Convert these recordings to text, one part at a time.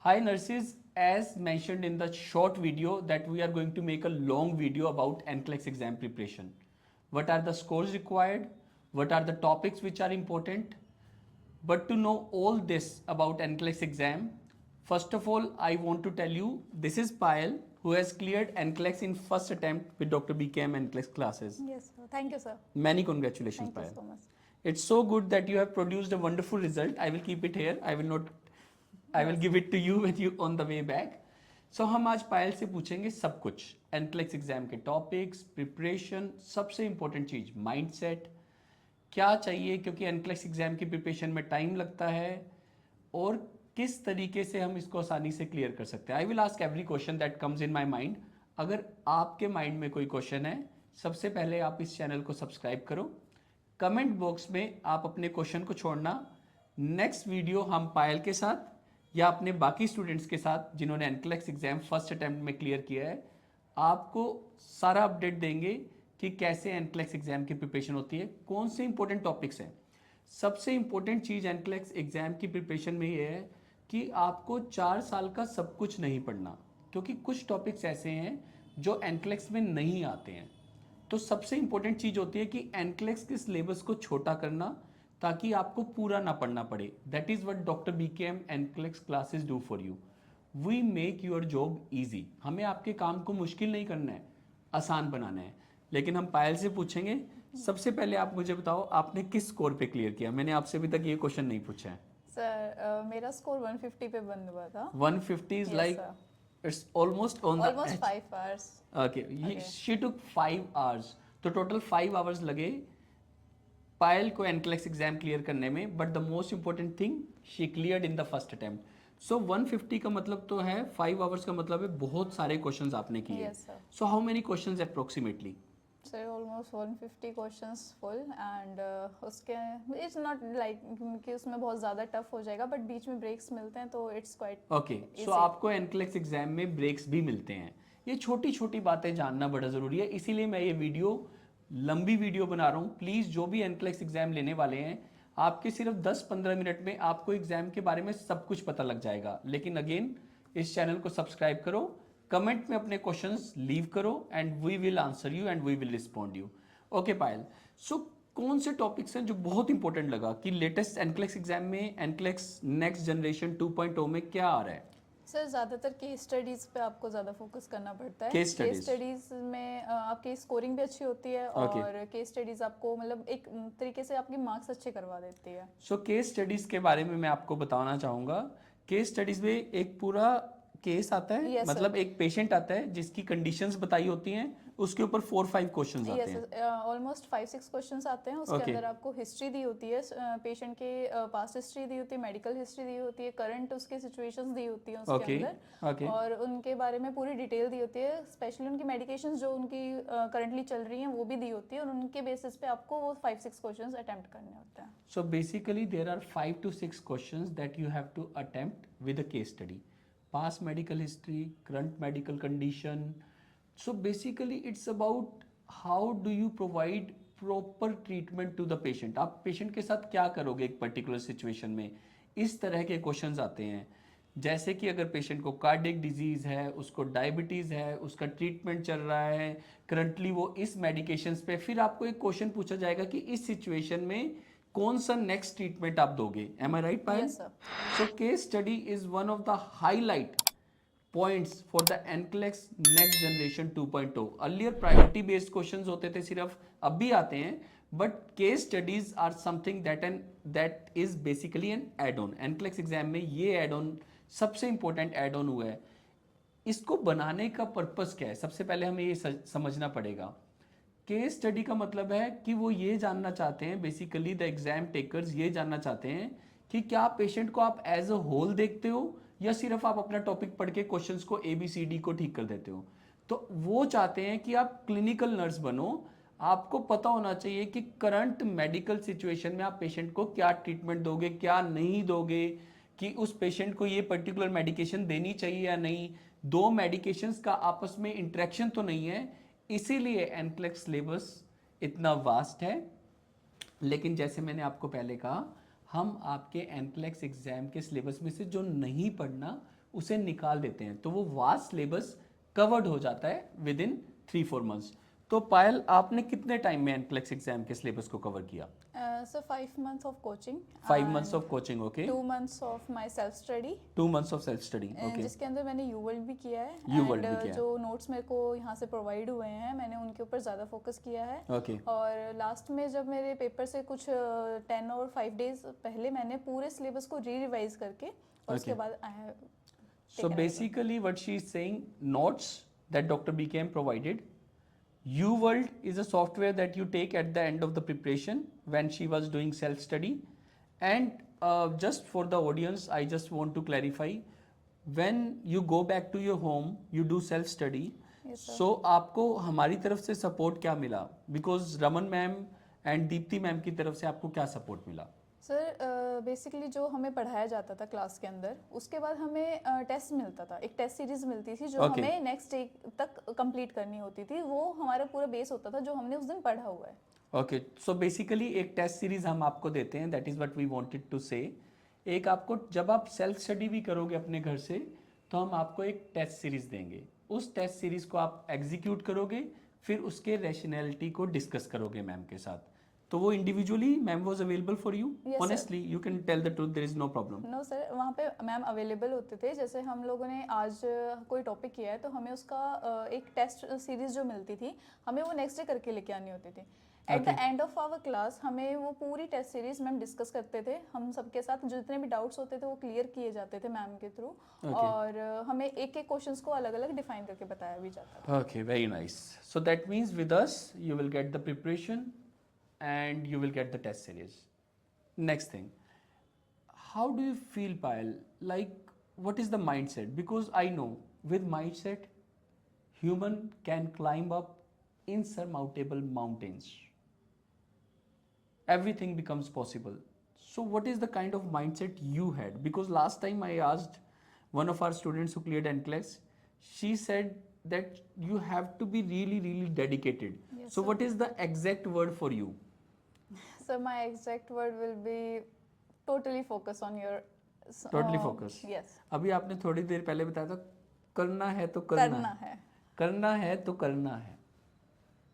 Hi nurses, as mentioned in the short video that we are going to make a long video about NCLEX exam preparation. What are the scores required? What are the topics which are important? But to know all this about NCLEX exam, first of all, I want to tell you this is Payal who has cleared NCLEX in first attempt with Dr. BKM NCLEX classes. Yes, sir. Thank you, sir. Many congratulations, Thank you Payal. so much. It's so good that you have produced a wonderful result. I will keep it here. I will Yes. give it to you when you on the way back. So हम आज पायल से पूछेंगे सब कुछ NCLEX exam के topics preparation सबसे important चीज mindset क्या चाहिए क्योंकि एनक्लेक्स एग्जाम की प्रिपरेशन में टाइम लगता है और किस तरीके से हम इसको आसानी से क्लियर कर सकते हैं I will ask every question that comes in my mind अगर आपके माइंड में कोई क्वेश्चन है सबसे पहले आप इस चैनल को सब्सक्राइब करो कमेंट बॉक्स में आप अपने क्वेश्चन को छोड़ना नेक्स्ट वीडियो हम पायल के साथ या अपने बाकी स्टूडेंट्स के साथ जिन्होंने एनक्लेक्स एग्जाम फर्स्ट अटेम्प्ट में क्लियर किया है आपको सारा अपडेट देंगे कि कैसे एनक्लेक्स एग्जाम की प्रिपरेशन होती है कौन से इंपॉर्टेंट टॉपिक्स हैं सबसे इंपॉर्टेंट चीज़ एनक्लेक्स एग्जाम की प्रिपरेशन में ये है कि आपको 4 साल का सब कुछ नहीं पढ़ना क्योंकि कुछ टॉपिक्स ऐसे हैं जो एनक्लेक्स में नहीं आते हैं तो सबसे इंपॉर्टेंट चीज़ होती है कि एनक्लेक्स के सिलेबस को छोटा करना ताकि आपको पूरा ना पढ़ना पड़े that is what doctor BKM NCLEX classes do for you we make your job easy हमें आपके काम को मुश्किल नहीं करना है आसान बनाना है लेकिन हम पायल से पूछेंगे सबसे पहले आप मुझे बताओ आपने किस स्कोर पे क्लियर किया मैंने आपसे अभी तक ये क्वेश्चन नहीं पूछा है सर मेरा स्कोर 150 पे बंद हुआ था 150 is like it's almost on the almost 5 hours okay she took 5 hours तो टोटल 5 आवर्स लगे पायल को एनक्लेक्स एग्जाम क्लियर करने में but the most important thing she cleared in the first attempt सो 150 का मतलब तो है 5 आवर्स का मतलब है बहुत सारे क्वेश्चंस आपने किए so how many questions approximately sir almost 150 questions full and उसके इट्स नॉट लाइक कि उसमें बहुत ज़्यादा टफ हो जाएगा बट बीच में ब्रेक्स मिलते हैं तो इट्स क्वाइट ओके सो आपको एनक्लेक्स एग्जाम में ब्रेक्स भी मिलते हैं ये छोटी छोटी बातें जानना बड़ा ज़रूरी है इसीलिए मैं ये वीडियो लंबी वीडियो बना रहा हूँ प्लीज़ जो भी एनक्लेक्स एग्जाम लेने वाले हैं आपके सिर्फ 10-15 मिनट में आपको एग्जाम के बारे में सब कुछ पता लग जाएगा लेकिन अगेन इस चैनल को सब्सक्राइब करो कमेंट में अपने क्वेश्चंस लीव करो and we will answer you and we will respond you okay Payal so कौन से टॉपिक्स हैं जो बहुत इंपॉर्टेंट लगा कि लेटेस्ट एनक्लेक्स एग्जाम में एनक्लेक्स नेक्स्ट जनरेशन 2.0 में क्या आ रहा है सर ज़्यादातर केस स्टडीज़ पे आपको ज़्यादा फोकस करना पड़ता है केस स्टडीज़ में आपकी स्कोरिंग भी अच्छी होती है और केस स्टडीज़ आपको मतलब एक तरीके से आपके मार्क्स अच्छे करवा देती है सो केस स्टडीज़ के बारे में मैं आपको बताना चाहूँगा केस स्टडीज़ में एक पूरा केस आता है मतलब एक पेशेंट आता है जिसकी कंडीशंस बताई होती हैं उसके ऊपर 4-5 क्वेश्चंस आते हैं ऑलमोस्ट 5-6 क्वेश्चंस आते हैं उसके अंदर आपको हिस्ट्री दी होती है पेशेंट के पास्ट हिस्ट्री दी होती है मेडिकल हिस्ट्री दी होती है करंट उसके सिचुएशंस दी होती है उसके अंदर और उनके बारे में पूरी डिटेल दी होती है स्पेशली उनकी मेडिकेशंस जो उनकी करंटली चल रही हैं वो भी दी होती है और उनके बेसिस पे आपको वो 5-6 क्वेश्चंस अटेम्प्ट करने होते हैं so basically there are 5 to 6 questions that you have to attempt with a case study past medical history, current medical condition. So basically it's about how do you provide proper treatment to the patient. आप patient के साथ क्या करोगे एक particular situation में इस तरह के questions आते हैं जैसे कि अगर पेशेंट को कार्डियक डिजीज है उसको डायबिटीज़ है उसका ट्रीटमेंट चल रहा है करंटली वो इस मेडिकेशंस पे फिर आपको एक क्वेश्चन पूछा जाएगा कि इस सिचुएशन में कौन सा नेक्स्ट ट्रीटमेंट आप दोगे am I right Payal so case study is one of the highlight points for the NCLEX next generation 2.0 earlier priority based questions होते थे सिर्फ अब भी आते हैं but case studies are something that is basically an add on NCLEX exam में ये add on सबसे इंपॉर्टेंट एड ऑन हुआ है इसको बनाने का पर्पस क्या है सबसे पहले हमें ये समझना पड़ेगा केस स्टडी का मतलब है कि वो ये जानना चाहते हैं बेसिकली द एग्जाम टेकर्स ये जानना चाहते हैं कि क्या पेशेंट को आप एज अ होल देखते हो या सिर्फ आप अपना टॉपिक पढ़ के क्वेश्चंस को ABCD को ठीक कर देते हो तो वो चाहते हैं कि आप क्लिनिकल नर्स बनो आपको पता होना चाहिए कि करंट मेडिकल सिचुएशन में आप पेशेंट को क्या ट्रीटमेंट दोगे क्या नहीं दोगे कि उस पेशेंट को ये पर्टिकुलर मेडिकेशन देनी चाहिए या नहीं दो मेडिकेशंस का आपस में इंटरेक्शन तो नहीं है इसीलिए एनक्लेक्स सिलेबस इतना वास्ट है लेकिन जैसे मैंने आपको पहले कहा हम आपके एनक्लेक्स एग्जाम के सिलेबस में से जो नहीं पढ़ना उसे निकाल देते हैं, तो वो वास्ट सिलेबस कवर्ड हो जाता है विद इन 3-4 मंथ्स। तो पायल, आपने कितने टाइम में एनक्लेक्स एग्जाम के सिलेबस को कवर किया? So 5 months of coaching 5 months and of coaching, okay. 2 months of my self study 2 months of self study, okay. जिसके अंदर मैंने यू वर्ल्ड भी किया है U-World एंड भी किया है। जो नोट्स मेरे को यहाँ से प्रोवाइड हुए हैं मैंने उनके ऊपर ज़्यादा फोकस किया है। Okay. और लास्ट में जब मेरे पेपर से कुछ 10 और 5 डेज पहले मैंने पूरे सिलेबस को री रिवाइज करके और उसके Okay. बाद I have So taken it. basically what she is saying, notes that Dr. BKM provided, U-World is a software that you take at the end of the preparation when she was doing self-study. And just for the audience, I just want to clarify, when you go back to your home, you do self-study. Yes, sir. So आपको हमारी तरफ से support क्या मिला? Because Raman ma'am and Deepti ma'am की तरफ से आपको क्या support मिला? सर बेसिकली जो हमें पढ़ाया जाता था क्लास के अंदर उसके बाद हमें टेस्ट मिलता था, एक टेस्ट सीरीज मिलती थी जो Okay. हमें नेक्स्ट डे तक कंप्लीट करनी होती थी। वो हमारा पूरा बेस होता था जो हमने उस दिन पढ़ा हुआ है। ओके, सो बेसिकली एक टेस्ट सीरीज हम आपको देते हैं, that is what we wanted to say. एक आपको, जब आप सेल्फ स्टडी भी करोगे अपने घर से, तो हम आपको एक टेस्ट सीरीज देंगे। उस टेस्ट सीरीज को आप एग्जीक्यूट करोगे, फिर उसके रैशनैलिटी को डिस्कस करोगे मैम के साथ। तो वो individually ma'am was available for you? Yes, sir. Honestly you can tell the truth, there is no problem. No sir, वहाँ पे मैम अवेलेबल होते थे। जैसे हम लोगों ने आज कोई टॉपिक किया है तो हमें उसका एक टेस्ट सीरीज जो मिलती थी हमें वो नेक्स्ट डे करके लेके आनी होती थी। At the Okay. End of our class हमें वो पूरी टेस्ट सीरीज मैम डिस्कस करते थे। हम सबके साथ जितने भी डाउट्स होते थे वो क्लियर किए जाते थे मैम के थ्रू। Okay. और हमें एक एक क्वेश्चंस को अलग अलग डिफाइन करके बताया भी जाता था। Okay, very nice. So that means with us, you will get the preparation and you will get the test series. Next thing, how do you feel, Payal? Like, what is the mindset? Because I know with mindset, human can climb up insurmountable mountains. Everything becomes possible. So what is the kind of mindset you had? Because last time I asked one of our students who cleared NCLEX, she said that you have to be really, really dedicated. Yes, So sir. what is the exact word for you? So my exact word will be totally focus on your Totally focus. Yes. अभी आपने थोड़ी देर पहले बताया था, करना है तो करना करना है, है। करना है तो करना है।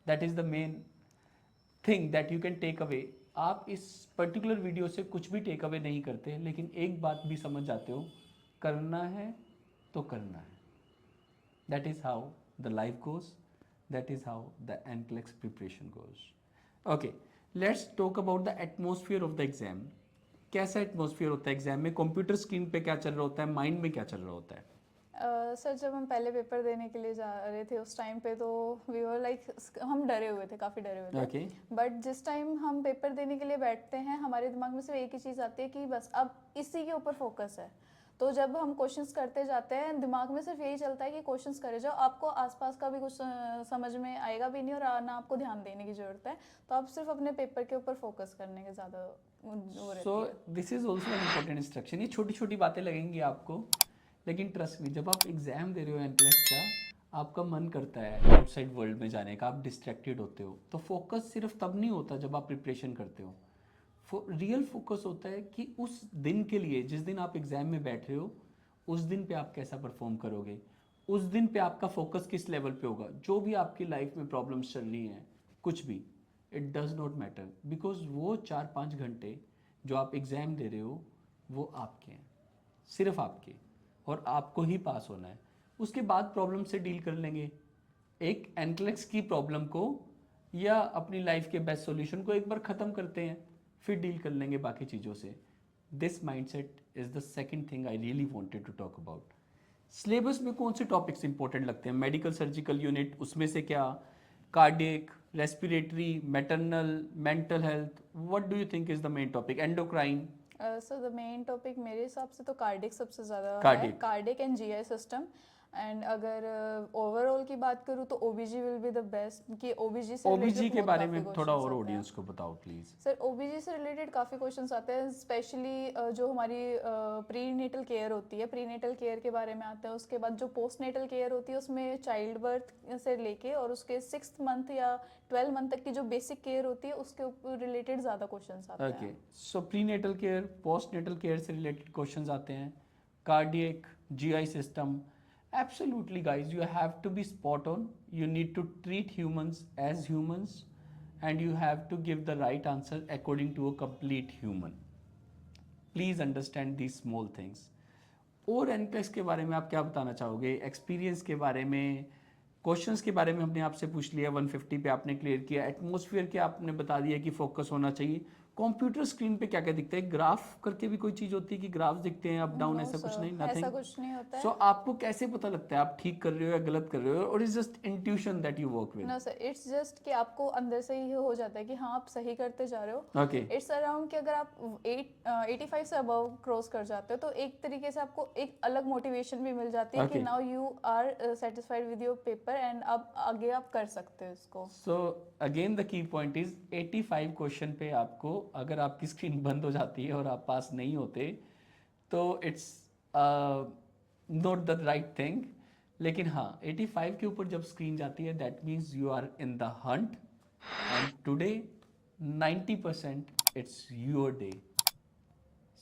That is the main thing that you can take away. आप इस पर्टिकुलर वीडियो से कुछ भी टेक अवे नहीं करते, लेकिन एक बात भी समझ जाते हो, करना है तो करना है। That is how the life goes. That is how the NCLEX preparation goes. Okay, let's talk about the atmosphere of the exam. कैसा एटमोसफियर होता है एग्जाम में? कंप्यूटर स्क्रीन पे क्या चल रहा होता है, माइंड में क्या चल रहा होता है? सर जब हम पहले पेपर देने के लिए जा रहे थे उस टाइम पे तो वी वर लाइक हम डरे हुए थे, काफ़ी डरे हुए थे। Okay. बट जिस टाइम हम पेपर देने के लिए बैठते हैं हमारे दिमाग में सिर्फ एक ही चीज़ आती है कि बस अब इसी के ऊपर फोकस है। तो जब हम क्वेश्चंस करते जाते हैं दिमाग में सिर्फ यही चलता है कि क्वेश्चंस करे जाओ, आपको आसपास का भी कुछ समझ में आएगा भी नहीं और ना आपको ध्यान देने की ज़रूरत है। तो आप सिर्फ अपने पेपर के ऊपर फोकस करने के ज़्यादा वो रहती सो है। This is also an important instruction. ये छोटी छोटी बातें लगेंगी आपको, लेकिन ट्रस्ट मी, जब आप एग्जाम दे रहे हो एनक्लेक्स का, आपका मन करता है आउटसाइड वर्ल्ड में जाने का, आप डिस्ट्रैक्टेड होते हो, तो फोकस सिर्फ तब नहीं होता जब आप प्रिपरेशन करते हो। रियल फोकस होता है कि उस दिन के लिए, जिस दिन आप एग्जाम में बैठ रहे हो, उस दिन पे आप कैसा परफॉर्म करोगे, उस दिन पे आपका फोकस किस लेवल पे होगा। जो भी आपकी लाइफ में प्रॉब्लम्स चल रही हैं, कुछ भी, it does not matter, because वो 4-5 घंटे जो आप एग्ज़ाम दे रहे हो वो आपके हैं, सिर्फ आपके, और आपको ही पास होना है। उसके बाद प्रॉब्लम से डील कर लेंगे। एक एनक्लेक्स की प्रॉब्लम को या अपनी लाइफ के बेस्ट सॉल्यूशन को एक बार ख़त्म करते हैं, फिर डील कर लेंगे बाकी चीज़ों से। This mindset is the second thing I really wanted to talk about. Syllabus में कौन से टॉपिक्स इंपॉर्टेंट लगते हैं? मेडिकल सर्जिकल यूनिट, उसमें से क्या? Cardiac, respiratory, maternal, mental health, what do you think is the main topic? Endocrine? So the main topic मेरे हिसाब से तो कार्डिक सबसे ज़्यादा है, Cardiac. Cardiac and GI system. And अगर ओवरऑल की बात करूँ तो ओबीजी विल बी द बेस्ट। कि ओबीजी से ओबीजी related के बहुत बारे काफ़ी में थोड़ा questions और आते हैं। ऑडियंस को बताओ प्लीज। सर ओबीजी से रिलेटेड काफ़ी क्वेश्चंस आते हैं, स्पेशली जो हमारी प्री नेटल केयर होती है, प्री नेटल केयर के बारे में आते हैं। उसके बाद जो पोस्ट नेटल केयर होती है उसमें चाइल्ड बर्थ से लेके और उसके 6th मंथ या 12 मंथ तक की जो बेसिक केयर होती है उसके ऊपर रिलेटेड ज़्यादा क्वेश्चंस आते हैं। Okay, so prenatal care, postnatal care से रिलेटेड क्वेश्चंस आते हैं। Cardiac, GI system. Absolutely, guys, you have to be spot on. You need to treat humans as humans, and you have to give the right answer according to a complete human. Please understand these small things. और NCLEX के बारे में आप क्या बताना चाहोगे? Experience के बारे में, क्वेश्चंस के बारे में हमने आपसे पूछ लिया, 150 पे आपने क्लियर किया, एटमॉस्फेयर के आपने बता दिया कि फोकस होना चाहिए। कंप्यूटर स्क्रीन पे क्या क्या दिखता है? ग्राफ करके भी कोई चीज होती है कि ग्राफ दिखते हैं अप डाउन? ऐसा कुछ नहीं, नथिंग, ऐसा कुछ नहीं होता है। सो आपको कैसे पता लगता है आप ठीक कर रहे हो या गलत कर रहे हो, और is just intuition that you work with? No sir, it's just कि आपको अंदर से ही हो जाता है कि हाँ आप सही करते जा रहे हो। ओके, इट्स अराउंड कि अगर आप 85 से अबव क्रॉस कर जाते हो तो एक तरीके से आपको एक अलग मोटिवेशन भी मिल जाती है कि now you are satisfied with your paper and अब आगे आप कर सकते हो इसको। So again the key point is 85 question पे आपको, अगर आपकी स्क्रीन बंद हो जाती है और आप पास नहीं होते तो it's not the right thing. लेकिन हाँ, 85 के ऊपर जब स्क्रीन जाती है that means you are in the hunt, and today 90% it's your day.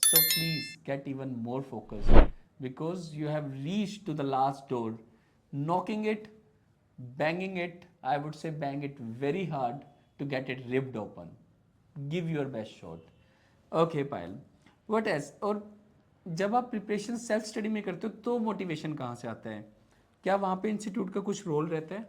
So please get even more focused because you have reached to the last door, knocking it, banging it. I would say bang it very hard to get it ripped open. Give your best shot. Okay, Payal. What else? और जब आप preparation self study में करते हो तो motivation कहाँ से आता है? क्या वहाँ पे इंस्टीट्यूट का कुछ रोल रहता है?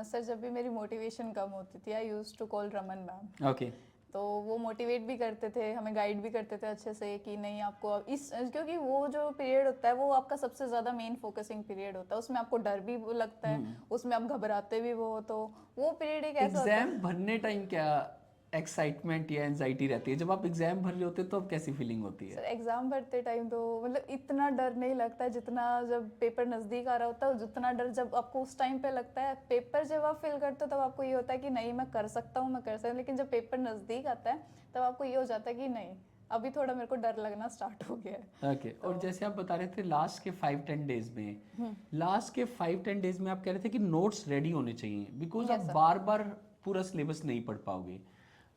सर जब भी मेरी मोटिवेशन कम होती थी I used to call Raman ma'am. Okay, तो वो मोटिवेट भी करते थे, हमें गाइड भी करते थे अच्छे से कि नहीं आपको अब इस, क्योंकि वो जो पीरियड होता है वो आपका सबसे ज़्यादा मेन फोकसिंग पीरियड होता है, उसमें आपको डर भी लगता है, उसमें आप घबराते भी तो वो पीरियड एक ऐसा होता है। एग्जाम भरने टाइम क्या एक्साइटमेंट या एंजाइटी रहती है? जब आप एग्जाम भर रहे होते हो तो अब कैसी फीलिंग होती है? सर एग्जाम भरते टाइम तो मतलब इतना डर नहीं लगता है जितना जब पेपर नज़दीक आ रहा होता है, जितना डर जब आपको उस टाइम पे लगता है। पेपर जब आप फिल करते हो तब आपको ये होता है कि नहीं मैं कर सकता हूँ, मैं कर सकता हूँ, लेकिन जब पेपर नज़दीक आता है तब आपको ये हो जाता है कि नहीं अभी थोड़ा मेरे को डर लगना स्टार्ट हो गया है। ओके, और जैसे आप बता रहे थे लास्ट के 5-10 डेज में, लास्ट के 5-10 डेज में आप कह रहे थे कि नोट्स रेडी होने चाहिए बिकॉज आप बार बार पूरा सिलेबस नहीं पढ़ पाओगे।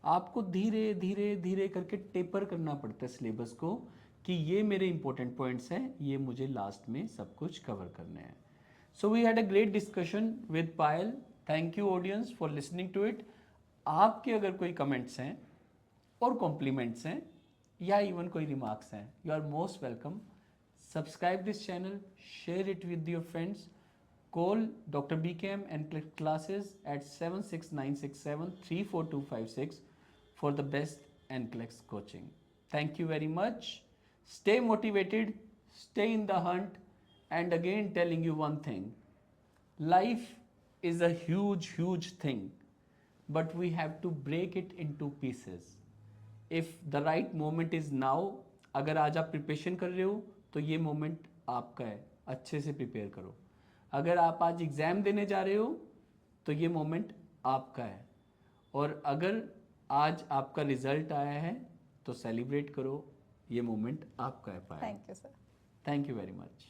आपको धीरे धीरे धीरे करके टेपर करना पड़ता है सिलेबस को कि ये मेरे इंपॉर्टेंट पॉइंट्स हैं, ये मुझे लास्ट में सब कुछ कवर करने हैं। So we had a great discussion with Payal. Thank you audience for listening to it. आपके अगर कोई कमेंट्स हैं और कॉम्प्लीमेंट्स हैं या इवन कोई रिमार्क्स हैं, you are most welcome. Subscribe this channel, share it with your friends, call Dr. BKM and classes at 76967 34256 for the best NCLEX coaching. Thank you very much. Stay motivated, stay in the hunt, and again telling you one thing, life is a huge, huge thing, but we have to break it into pieces. If the right moment is now, अगर आज आप preparation कर रहे हो तो ये moment आपका है, अच्छे से प्रिपेयर करो। अगर आप आज एग्ज़ाम देने जा रहे हो तो ये मोमेंट आपका है, और अगर आज आपका रिजल्ट आया है तो सेलिब्रेट करो, ये मोमेंट आपका है। Thank you sir. Thank you very much.